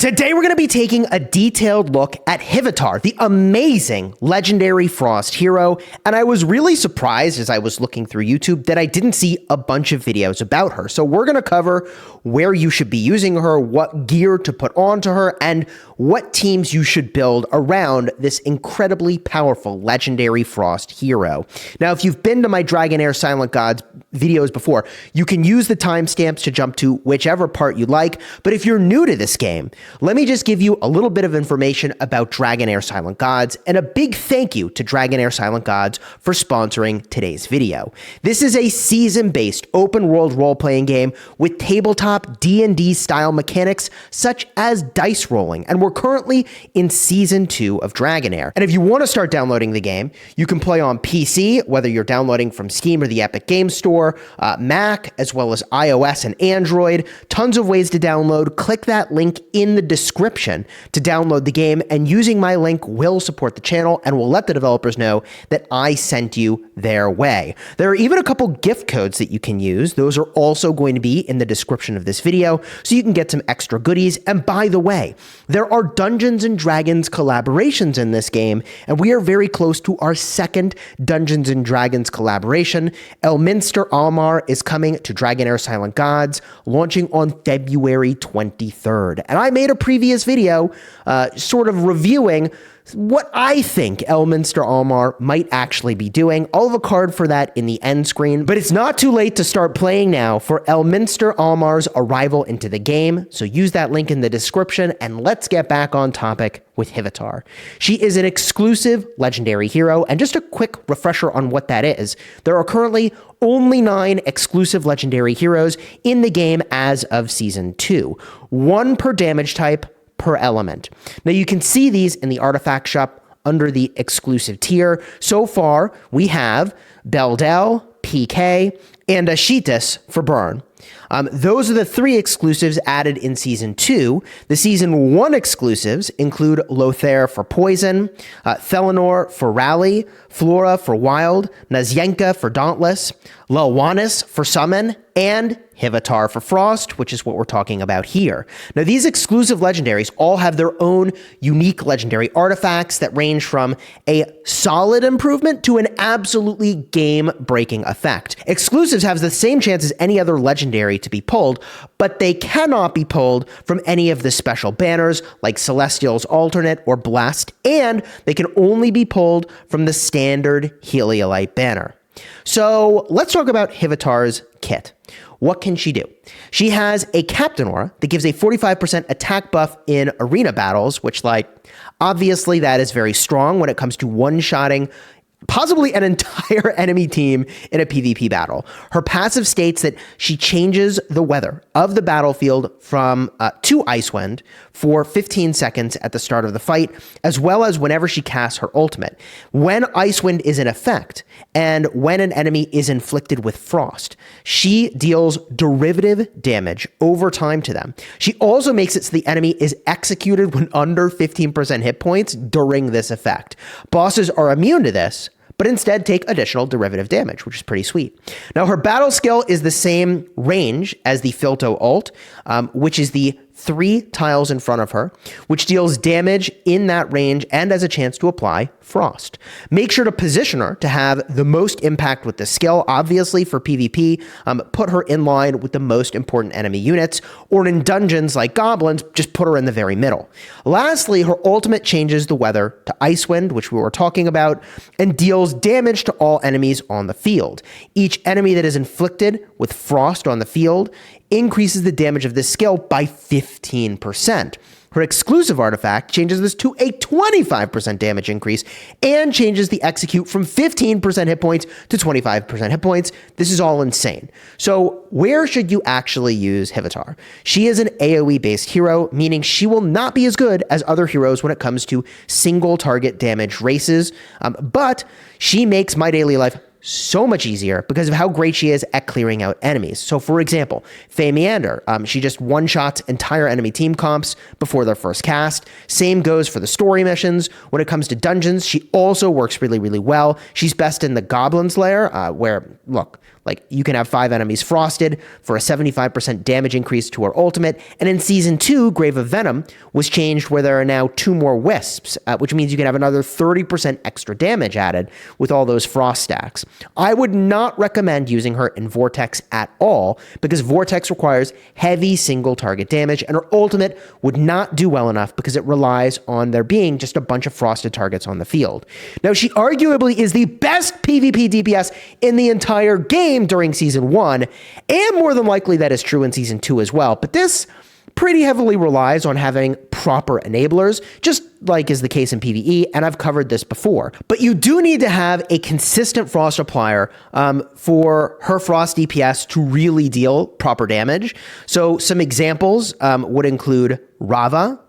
Today we're going to be taking a detailed look at Hvitar, the amazing legendary Frost hero, and I was really surprised as I was looking through YouTube that I didn't see a bunch of videos about her. So we're going to cover where you should be using her, what gear to put onto her, and what teams you should build around this incredibly powerful legendary Frost hero. Now, if you've been to my Dragonheir Silent Gods videos before, you can use the timestamps to jump to whichever part you like, but if you're new to this game, let me just give you a little bit of information about Dragonheir Silent Gods, and a big thank you to Dragonheir Silent Gods for sponsoring today's video. This is a season-based open-world role-playing game with tabletop D&D style mechanics such as dice rolling, and we're currently in Season 2 of Dragonheir. And if you want to start downloading the game, you can play on PC, whether you're downloading from Steam or the Epic Games Store, Mac, as well as iOS and Android. Tons of ways to download. Click that link in the description to download the game, and using my link will support the channel and will let the developers know that I sent you their way. There are even a couple gift codes that you can use. Those are also going to be in the description of this video, so you can get some extra goodies. And by the way, there are Dungeons & Dragons collaborations in this game, and we are very close to our second Dungeons & Dragons collaboration. Elminster Almar is coming to Dragonheir Silent Gods, launching on February 23rd. And I made a previous video sort of reviewing what I think Elminster Almar might actually be doing. I'll have a card for that in the end screen, but it's not too late to start playing now for Elminster Almar's arrival into the game, so use that link in the description, and let's get back on topic with Hvitar. She is an exclusive legendary hero, and just a quick refresher on what that is. There are currently only 9 exclusive legendary heroes in the game as of Season 2, 1 per damage type, per element. Now you can see these in the artifact shop under the exclusive tier. So far, we have Beldel, PK, and Ashitis for burn. Those are the 3 exclusives added in Season 2. The Season 1 exclusives include Lothair for poison, Thelanor for rally, Flora for wild, Nazyenka for dauntless, Lawanis for summon, and Hvitar for frost, which is what we're talking about here. Now, these exclusive legendaries all have their own unique legendary artifacts that range from a solid improvement to an absolutely game-breaking effect. Exclusives have the same chance as any other legendary to be pulled, but they cannot be pulled from any of the special banners like Celestial's Alternate or Blessed, and they can only be pulled from the standard Heliolite banner. So let's talk about Hvitar's kit. What can she do? She has a Captain Aura that gives a 45% attack buff in arena battles, which, obviously that is very strong when it comes to one-shotting possibly an entire enemy team in a PvP battle. Her passive states that she changes the weather of the battlefield from to Icewind for 15 seconds at the start of the fight, as well as whenever she casts her ultimate. When Icewind is in effect, and when an enemy is inflicted with frost, she deals derivative damage over time to them. She also makes it so the enemy is executed when under 15% hit points during this effect. Bosses are immune to this, but instead take additional derivative damage, which is pretty sweet. Now, her battle skill is the same range as the Filto ult, which is the 3 tiles in front of her, which deals damage in that range and has a chance to apply frost. Make sure to position her to have the most impact with the skill. Obviously, for PvP, put her in line with the most important enemy units, or in dungeons like goblins, just put her in the very middle. Lastly, her ultimate changes the weather to Icewind, which we were talking about, and deals damage to all enemies on the field. Each enemy that is inflicted with frost on the field increases the damage of this skill by 15%. Her exclusive artifact changes this to a 25% damage increase and changes the execute from 15% hit points to 25% hit points. This is all insane. So where should you actually use Hvitar? She is an AoE-based hero, meaning she will not be as good as other heroes when it comes to single target damage races, but she makes my daily life so much easier because of how great she is at clearing out enemies. So for example, Faye Meander, she just one-shots entire enemy team comps before their first cast. Same goes for the story missions. When it comes to dungeons, she also works really, really well. She's best in the Goblin's Lair, where, look, Like, you can have 5 enemies frosted for a 75% damage increase to her ultimate. And in Season 2, Grave of Venom was changed where there are now 2 more wisps, which means you can have another 30% extra damage added with all those frost stacks. I would not recommend using her in Vortex at all, because Vortex requires heavy single target damage, and her ultimate would not do well enough because it relies on there being just a bunch of frosted targets on the field. Now, she arguably is the best PvP DPS in the entire game during Season 1, and more than likely that is true in Season 2 as well. But this pretty heavily relies on having proper enablers, just like is the case in PvE, and I've covered this before. But you do need to have a consistent frost applier for her frost DPS to really deal proper damage. So some examples would include Rava.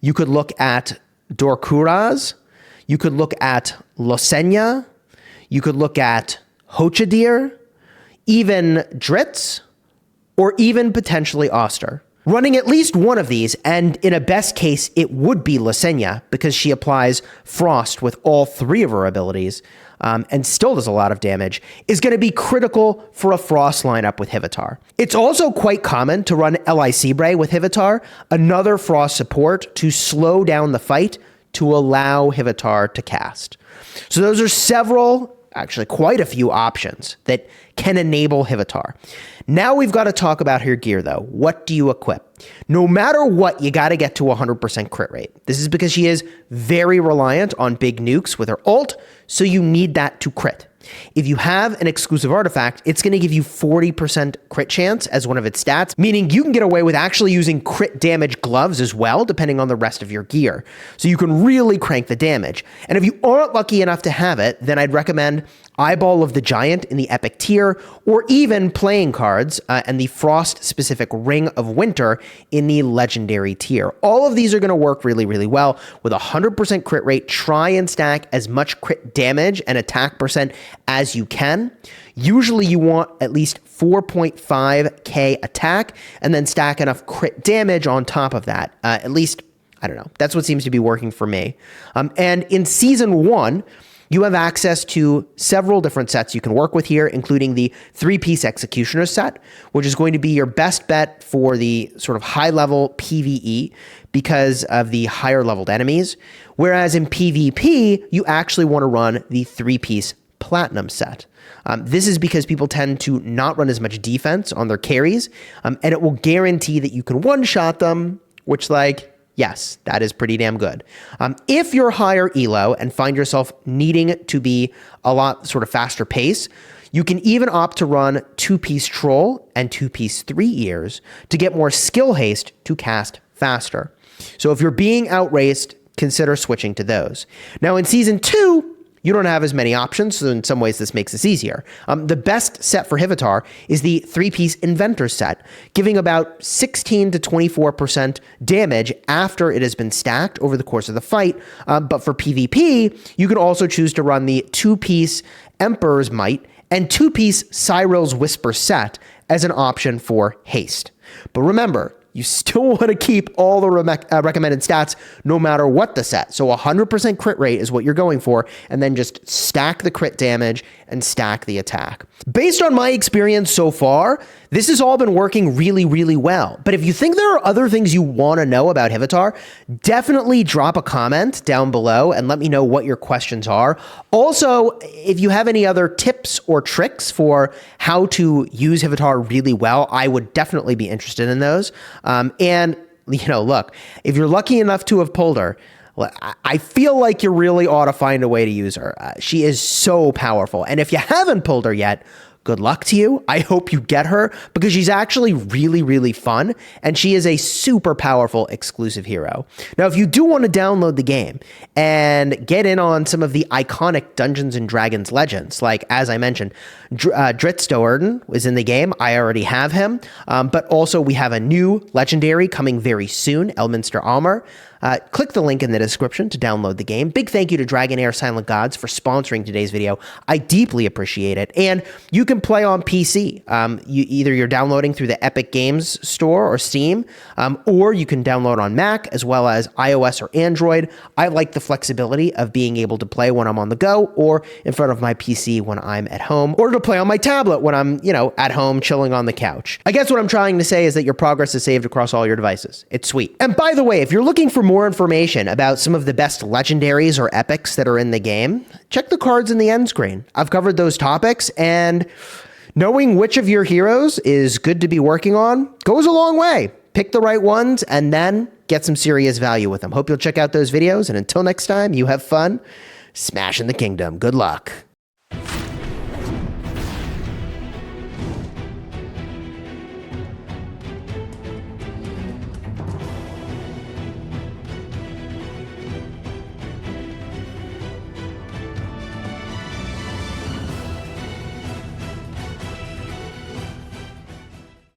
You could look at Dorkuraz. You could look at Losenya. You could look at Hochadir, even Dritz, or even potentially Oster. Running at least one of these, and in a best case, it would be Losenya, because she applies Frost with all 3 of her abilities, and still does a lot of damage, is going to be critical for a Frost lineup with Hvitar. It's also quite common to run Elisibre with Hvitar, another Frost support, to slow down the fight to allow Hvitar to cast. So those are several, actually quite a few options that can enable Hvitar. Now we've got to talk about her gear though. What do you equip? No matter what, you got to get to 100% crit rate. This is because she is very reliant on big nukes with her ult, so you need that to crit. If you have an exclusive artifact, it's going to give you 40% crit chance as one of its stats, meaning you can get away with actually using crit damage gloves as well, depending on the rest of your gear. So you can really crank the damage. And if you aren't lucky enough to have it, then I'd recommend Eyeball of the Giant in the Epic tier, or even playing cards and the Frost-specific Ring of Winter in the Legendary tier. All of these are going to work really, really well. With 100% crit rate, try and stack as much crit damage and attack percent as you can. Usually you want at least 4.5k attack, and then stack enough crit damage on top of that. At least, I don't know, that's what seems to be working for me. And in Season 1, you have access to several different sets you can work with here, including the 3-piece Executioner set, which is going to be your best bet for the sort of high-level PvE because of the higher-leveled enemies. Whereas in PvP, you actually want to run the 3-piece Platinum set. This is because people tend to not run as much defense on their carries, and it will guarantee that you can one-shot them, which, like, yes, that is pretty damn good. If you're higher elo and find yourself needing to be a lot sort of faster pace, you can even opt to run 2-piece Troll and 2-piece 3 Ears to get more skill haste to cast faster. So if you're being outraced, consider switching to those. Now in Season 2, you don't have as many options, so in some ways this makes this easier. The best set for Hvitar is the 3-piece Inventor set, giving about 16 to 24% damage after it has been stacked over the course of the fight. But for PvP, you can also choose to run the 2-piece Emperor's Might and 2-piece Cyril's Whisper set as an option for haste. But remember, you still want to keep all the recommended stats no matter what the set. So 100% crit rate is what you're going for, and then just stack the crit damage and stack the attack. Based on my experience so far, this has all been working really, really well. But if you think there are other things you want to know about Hvitar, definitely drop a comment down below and let me know what your questions are. Also, if you have any other tips or tricks for how to use Hvitar really well, I would definitely be interested in those. And, you know, look, if you're lucky enough to have pulled her, I feel like you really ought to find a way to use her. She is so powerful. And if you haven't pulled her yet, good luck to you. I hope you get her because she's actually really, really fun, and she is a super powerful exclusive hero. Now, if you do want to download the game and get in on some of the iconic Dungeons & Dragons legends, like, as I mentioned, Dritz Do'Urden was in the game. I already have him, but also we have a new legendary coming very soon, Elminster Almer. Click the link in the description to download the game. Big thank you to Dragonheir Silent Gods for sponsoring today's video. I deeply appreciate it. And you can can play on PC. You're downloading through the Epic Games Store or Steam, or you can download on Mac as well as iOS or Android. I like the flexibility of being able to play when I'm on the go or in front of my PC when I'm at home, or to play on my tablet when I'm, at home chilling on the couch. I guess what I'm trying to say is that your progress is saved across all your devices. It's sweet. And by the way, if you're looking for more information about some of the best legendaries or epics that are in the game, check the cards in the end screen. I've covered those topics, and knowing which of your heroes is good to be working on goes a long way. Pick the right ones and then get some serious value with them. Hope you'll check out those videos, and until next time, you have fun smashing the kingdom. Good luck.